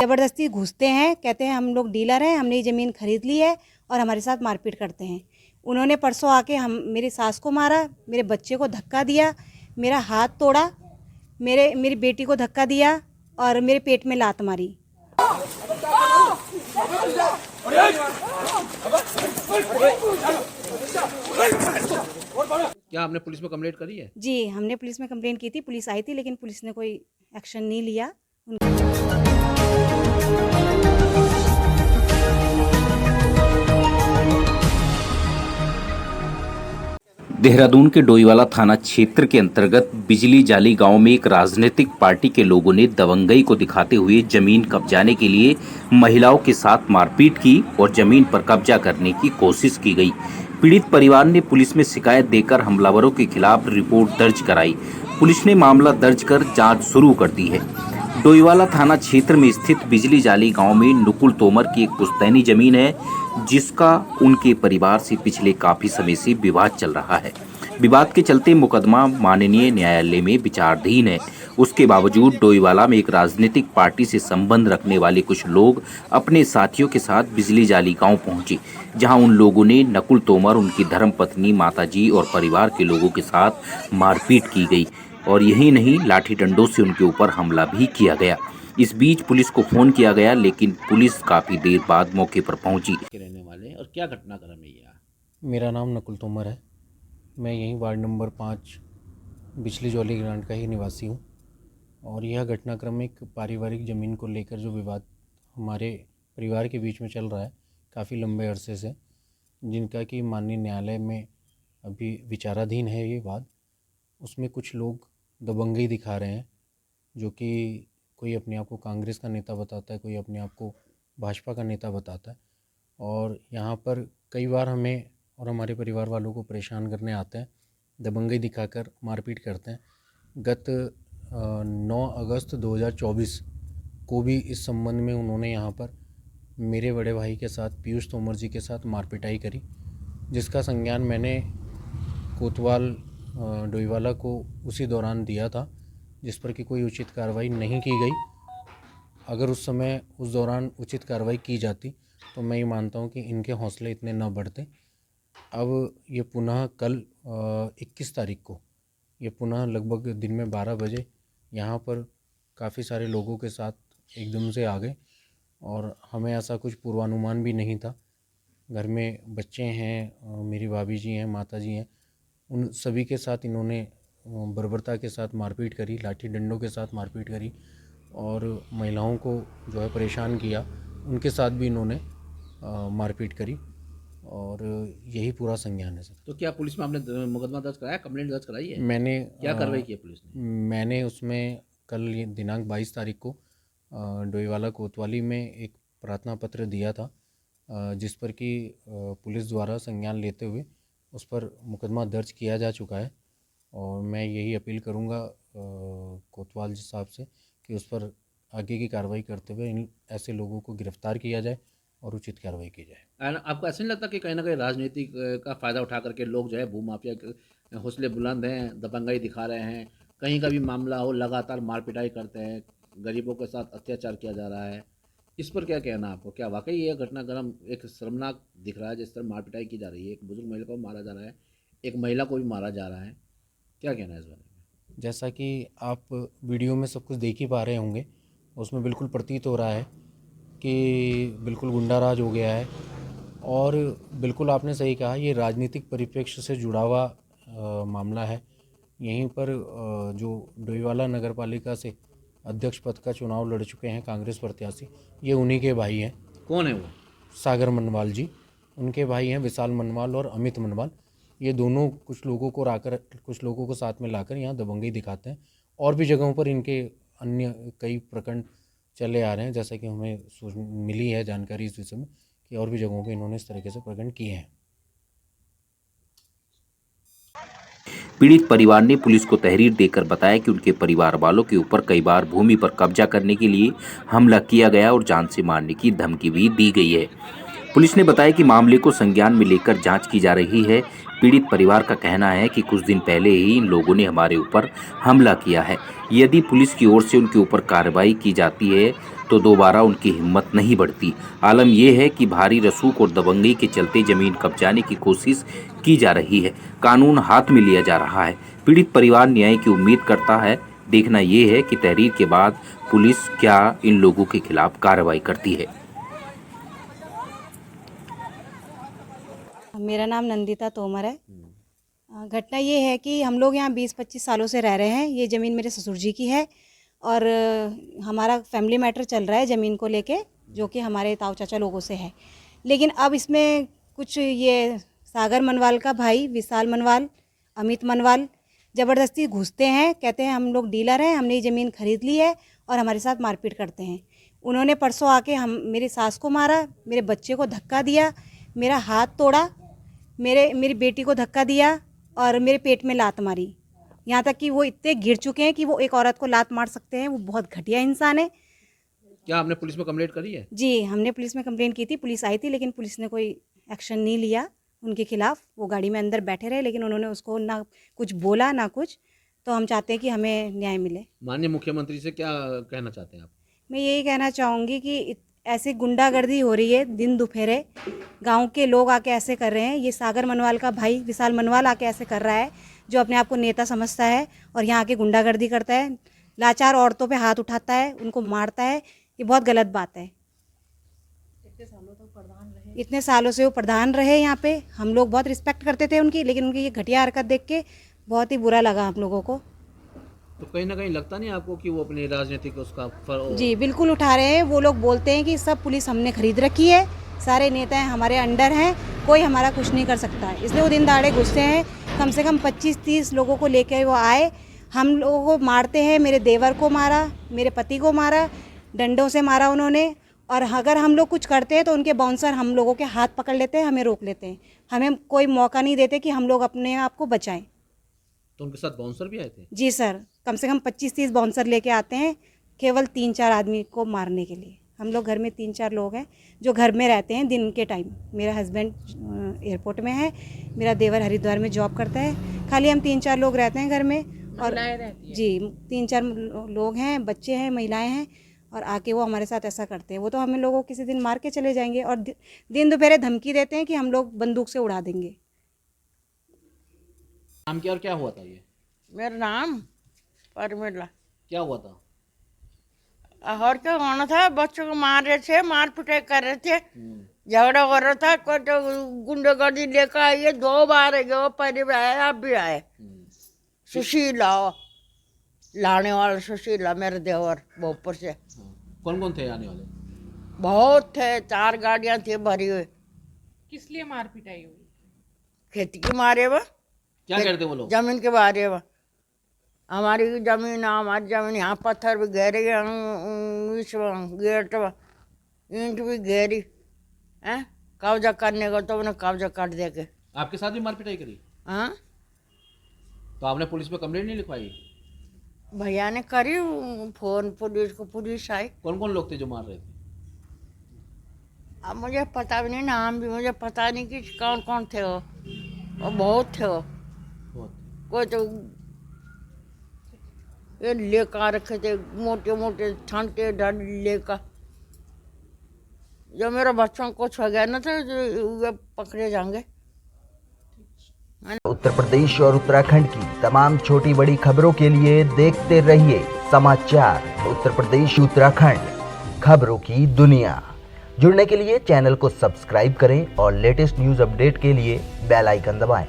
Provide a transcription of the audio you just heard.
जबरदस्ती घुसते हैं, कहते हैं हम लोग डीलर हैं, हमने ये ज़मीन खरीद ली है और हमारे साथ मारपीट करते हैं। उन्होंने परसों आके मेरी सास को मारा, मेरे बच्चे को धक्का दिया, मेरा हाथ तोड़ा, मेरी बेटी को धक्का दिया और मेरे पेट में लात मारी। क्या आपने पुलिस में कंप्लेंट करी है? जी, हमने पुलिस में कंप्लेंट की थी, पुलिस आई थी, लेकिन पुलिस ने कोई एक्शन नहीं लिया। देहरादून के डोईवाला थाना क्षेत्र के अंतर्गत बिजली जाली गांव में एक राजनीतिक पार्टी के लोगों ने दबंगई को दिखाते हुए जमीन कब्जाने के लिए महिलाओं के साथ मारपीट की और जमीन पर कब्जा करने की कोशिश की गई। पीड़ित परिवार ने पुलिस में शिकायत देकर हमलावरों के खिलाफ रिपोर्ट दर्ज कराई। पुलिस ने मामला दर्ज कर जांच शुरू कर दी है। डोईवाला थाना क्षेत्र में स्थित बिजली जाली गांव में नुकुल तोमर की एक पुश्तैनी जमीन है, जिसका उनके परिवार से पिछले काफी समय से विवाद चल रहा है। विवाद के चलते मुकदमा माननीय न्यायालय में विचाराधीन है। उसके बावजूद डोईवाला में एक राजनीतिक पार्टी से संबंध रखने वाले कुछ लोग अपने साथियों के साथ बिजली जाली गांव पहुंचे, जहां उन लोगों ने नकुल तोमर, उनकी धर्मपत्नी, माताजी और परिवार के लोगों के साथ मारपीट की गई और यही नहीं, लाठी डंडों से उनके ऊपर हमला भी किया गया। इस बीच पुलिस को फोन किया गया, लेकिन पुलिस काफी देर बाद मौके पर पहुंची। रहने वाले और क्या घटनाक्रम है यहाँ? मेरा नाम नकुल तोमर है। मैं यहीं वार्ड नंबर 5 बिजली जॉली ग्रांट का ही निवासी हूँ और यह घटनाक्रम एक पारिवारिक ज़मीन को लेकर जो विवाद हमारे परिवार के बीच में चल रहा है काफ़ी लंबे अरसे से, जिनका कि माननीय न्यायालय में अभी विचाराधीन है ये वाद। उसमें कुछ लोग दबंगई दिखा रहे हैं, जो कि कोई अपने आप को कांग्रेस का नेता बताता है, कोई अपने आप को भाजपा का नेता बताता है और यहाँ पर कई बार हमें और हमारे परिवार वालों को परेशान करने आते हैं, दबंगई दिखाकर मारपीट करते हैं। गत 9 अगस्त 2024 को भी इस संबंध में उन्होंने यहाँ पर मेरे बड़े भाई के साथ, पीयूष तोमर जी के साथ मारपिटाई करी, जिसका संज्ञान मैंने कोतवाल डोईवाला को उसी दौरान दिया था, जिस पर कि कोई उचित कार्रवाई नहीं की गई। अगर उस दौरान उचित कार्रवाई की जाती तो मैं ये मानता हूँ कि इनके हौसले इतने न बढ़ते। अब ये पुनः कल 21 तारीख को ये पुनः लगभग दिन में 12 बजे यहाँ पर काफ़ी सारे लोगों के साथ एकदम से आ गए और हमें ऐसा कुछ पूर्वानुमान भी नहीं था। घर में बच्चे हैं, मेरी भाभी जी हैं, माता जी हैं, उन सभी के साथ इन्होंने बर्बरता के साथ मारपीट करी, लाठी डंडों के साथ मारपीट करी और महिलाओं को जो है परेशान किया, उनके साथ भी इन्होंने मारपीट करी और यही पूरा संज्ञान है सर। तो क्या पुलिस में आपने मुकदमा दर्ज कराया, कंप्लेंट दर्ज कराई है? मैंने क्या कार्रवाई की है पुलिस ने? मैंने उसमें कल दिनांक 22 तारीख को डोईवाला कोतवाली में एक प्रार्थना पत्र दिया था, जिस पर कि पुलिस द्वारा संज्ञान लेते हुए उस पर मुकदमा दर्ज किया जा चुका है और मैं यही अपील करूंगा कोतवाल जी साहब से कि उस पर आगे की कार्रवाई करते हुए इन ऐसे लोगों को गिरफ्तार किया जाए और उचित कार्रवाई की जाए। आपको ऐसा नहीं लगता कि कहीं ना कहीं राजनीति का फ़ायदा उठा करके लोग जो है भूमाफिया के हौसले बुलंद हैं, दबंगई दिखा रहे हैं, कहीं का भी मामला हो लगातार मारपिटाई करते हैं, गरीबों के साथ अत्याचार किया जा रहा है, इस पर क्या कहना आपको? क्या वाकई ये घटनाक्रम एक शर्मनाक दिख रहा है? जिस तरह मारपिटाई की जा रही है, एक बुजुर्ग महिला को मारा जा रहा है, एक महिला को भी मारा जा रहा है, क्या कहना है इस बारे में? जैसा कि आप वीडियो में सब कुछ देख ही पा रहे होंगे, उसमें बिल्कुल प्रतीत हो रहा है कि बिल्कुल गुंडाराज हो गया है और बिल्कुल आपने सही कहा, ये राजनीतिक परिप्रेक्ष्य से जुड़ा हुआ मामला है। यहीं पर जो डोईवाला नगर पालिका से अध्यक्ष पद का चुनाव लड़ चुके हैं कांग्रेस प्रत्याशी, ये उन्हीं के भाई हैं। कौन है वो? सागर मनवाल जी, उनके भाई हैं विशाल मनवाल और अमित मनवाल। ये दोनों कुछ लोगों को साथ में लाकर यहाँ दबंगई दिखाते हैं और भी जगहों पर इनके अन्य कई प्रकरण चले आ रहे हैं, जैसा कि हमें मिली है जानकारी इस विषय में कि और भी जगहों पर इन्होंने इस तरीके से प्रकरण किए हैं। पीड़ित परिवार ने पुलिस को तहरीर देकर बताया कि उनके परिवार वालों के ऊपर कई बार भूमि पर कब्जा करने के लिए हमला किया गया और जान से मारने की धमकी भी दी गई है। पुलिस ने बताया कि मामले को संज्ञान में लेकर जांच की जा रही है। पीड़ित परिवार का कहना है कि कुछ दिन पहले ही इन लोगों ने हमारे ऊपर हमला किया है। यदि पुलिस की ओर से उनके ऊपर कार्रवाई की जाती है तो दोबारा उनकी हिम्मत नहीं बढ़ती। आलम यह है कि भारी रसूख और दबंगई के चलते जमीन कब्जाने की कोशिश की जा रही है। कानून हाथ में लिया जा रहा है। पीड़ित परिवार न्याय की उम्मीद करता है। देखना यह है कि तहरीर के बाद पुलिस क्या इन लोगों के खिलाफ कार्रवाई करती है। मेरा नाम नंदिता तोमर है। घटना ये है कि हम लोग यहाँ 20-25 सालों से रह रहे हैं। ये ज़मीन मेरे ससुर जी की है और हमारा फैमिली मैटर चल रहा है ज़मीन को लेके, जो कि हमारे ताऊ चाचा लोगों से है। लेकिन अब इसमें कुछ ये सागर मनवाल का भाई विशाल मनवाल, अमित मनवाल ज़बरदस्ती घुसते हैं। कहते हैं हम लोग डीलर हैं, हमने ये ज़मीन खरीद ली है और हमारे साथ मारपीट करते हैं। उन्होंने परसों आके मेरी सास को मारा, मेरे बच्चे को धक्का दिया, मेरा हाथ तोड़ा, मेरी बेटी को धक्का दिया और मेरे पेट में लात मारी। यहाँ तक कि वो इतने गिर चुके हैं कि वो एक औरत को लात मार सकते हैं। वो बहुत घटिया इंसान है। क्या आपने पुलिस में कंप्लेंट करी है? जी, हमने पुलिस में कंप्लेंट की थी। पुलिस आई थी लेकिन पुलिस ने कोई एक्शन नहीं लिया उनके खिलाफ। वो गाड़ी में अंदर बैठे रहे लेकिन उन्होंने उसको ना कुछ बोला ना कुछ। तो हम चाहते हैं कि हमें न्याय मिले। माननीय मुख्यमंत्री से क्या कहना चाहते हैं आप? मैं यही कहना चाहूँगी कि ऐसी गुंडागर्दी हो रही है दिन दोपहरे, गांव के लोग आके ऐसे कर रहे हैं। ये सागर मनवाल का भाई विशाल मनवाल आके ऐसे कर रहा है, जो अपने आप को नेता समझता है और यहाँ आके गुंडागर्दी करता है, लाचार औरतों पे हाथ उठाता है, उनको मारता है। ये बहुत गलत बात है। इतने सालों से वो प्रधान रहे यहाँ पे। हम लोग बहुत रिस्पेक्ट करते थे उनकी, लेकिन उनकी ये घटिया हरकत देख के बहुत ही बुरा लगा हम लोगों को। तो कहीं ना कहीं लगता नहीं आपको कि वो अपनी राजनीतिक उसका जी बिल्कुल उठा रहे हैं। वो लोग बोलते हैं कि सब पुलिस हमने खरीद रखी है, सारे नेता हैं हमारे अंडर हैं, कोई हमारा कुछ नहीं कर सकता है। इसलिए वो दिन दहाड़े घुसते हैं। कम से कम 25-30 लोगों को लेकर वो आए, हम लोगों को मारते हैं। मेरे देवर को मारा, मेरे पति को मारा, डंडों से मारा उन्होंने। और अगर हम लोग कुछ करते हैं तो उनके बाउंसर हम लोगों के हाथ पकड़ लेते हैं, हमें रोक लेते हैं। हमें कोई मौका नहीं देते कि हम लोग अपने आप को बचाएं। तो उनके साथ बाउंसर भी आए थे? जी सर, कम से कम 25-30 बाउंसर लेके आते हैं केवल 3-4 आदमी को मारने के लिए। हम लोग घर में 3-4 लोग हैं जो घर में रहते हैं दिन के टाइम। मेरा हस्बैंड एयरपोर्ट में है, मेरा देवर हरिद्वार में जॉब करता है। खाली हम 3-4 लोग रहते हैं घर में। और जी 3-4 लोग हैं, बच्चे हैं, महिलाएं हैं, और आके वो हमारे साथ ऐसा करते हैं। वो तो हम लोगों को किसी दिन मार के चले जाएंगे और दिन दोपहर धमकी देते हैं कि हम लोग बंदूक से उड़ा देंगे। नाम क्या और क्या हुआ था ये? मेरा नाम परमिला। क्या हुआ था? और क्या होना था, बच्चों को मार रहे थे, मार पिटाई कर रहे थे, झगड़ा कर रहा था। कोई तो गुंडागर्दी लेकर आई है। 2 बार है, वो पहले भी आए, अब भी आए। सुशीला लाने वाला, सुशीला मेरे देवर भोजपुर से। कौन कौन थे आने वाले? बहुत थे, 4 गाड़ियां थी भरी हुई। किस लिए मार पिटाई हुई? खेती के मारे वो, क्या करते वो लोग? जमीन के बारे में। हमारी जमीन, हमारी जमीन, यहाँ पत्थर भी घेरे, गेट ईंट भी घेरी हैं, कब्जा करने को तो उन्हें कब्जा कर दे के। आपके साथ भी मार पिटाई करी? हाँ, तो आपने पुलिस में कंप्लेंट नहीं लिखवाई? भैया ने करी फोन पुलिस को, पुलिस आई। कौन कौन लोग थे जो मार रहे थे? अब मुझे पता भी नहीं, नाम भी मुझे पता नहीं कि कौन कौन थे वो। बहुत थे वो। कोई तो ये लेकर रखे थे, मोटे मोटे छंटे डर लेकर। जो मेरा बच्चों को कुछ हो गया ना, तो वे पकड़े जाएंगे। उत्तर प्रदेश और उत्तराखंड की तमाम छोटी बड़ी खबरों के लिए देखते रहिए समाचार उत्तर प्रदेश उत्तराखंड, खबरों की दुनिया। जुड़ने के लिए चैनल को सब्सक्राइब करें और लेटेस्ट न्यूज अपडेट के लिए बेल आइकन दबाएं।